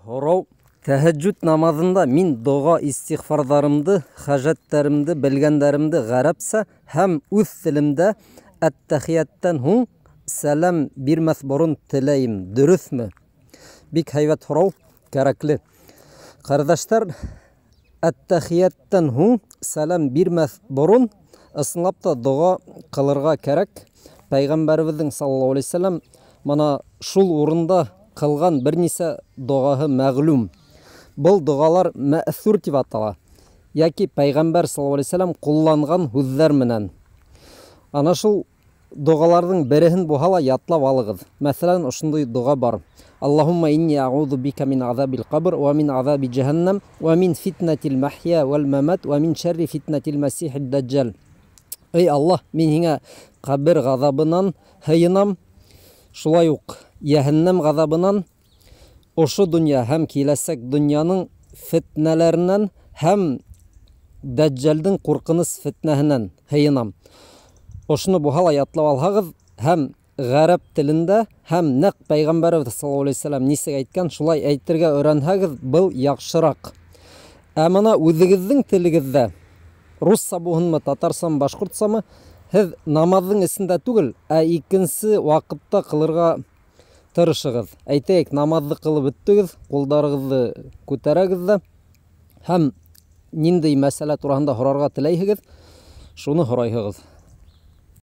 Һорау. Тәһәҗҗүд намазында мин дуга истигъфардарымды, хаҗәттәремде, белгәннәремде гарәпсә һәм үз телемдә әттәхияттан һуң сәлам бирмәс борын теләйем. Дөресме? Бик һәйбәт һорау, кәрәкле. Кардәшләр, әттәхияттан һуң сәлам бирмәс борын ысынлап та дуга кылырга кирәк. Пәйгамбәребезнең саллаллаһу алейһи ва сәллям мана шул урында кылган бернисә дугаһы мәгълүм. Бұл дугалар мәъсур дип атала. Яки Пәйгамбәр саллаллаһу алейһи ва сәллям кулланган һүзләр менән. Ана шул дугаларның береһен булһа ятлап алыгыз. Мәсәлән, ошондый дуга бар. Аллаһумма инни аъуду бика мин азабил кабр ва мин азаби джаханнам ва мин фитнатил махья вал мамат ва мин шарри фитнатил масихид даджжал. Эй Аллах, мин һиңә кабер газабынан һыйынам, шулай ук яһәннәм газабынан, ошо дөнья һәм киләсәк дөньяның фитнәләреннән һәм даджжалдың куркыныс фитнәһеннән һыйынам. Ошоны булһа ятлап алһагыз һәм гарәп телендә һәм нәкъ Пәйгамбәребез саллаллаһу алейһи ва сәллям нисек әйткән, шулай әйтергә өйрәнһәгез, был яхшырак. Ә моны үзегезнең телегездә, русса булһынмы, татарсамы, башкортсамы, һез намазның эсендә түгел, ә икенче вакытта кылырга тырышыгыз. Әйтәйек, намазны кылып беттегез, кулдарыгызны күтәрәгез дә һәм ниндәй мәсьәлә турында һорарга теләйһегез, шуны һорайһыгыз.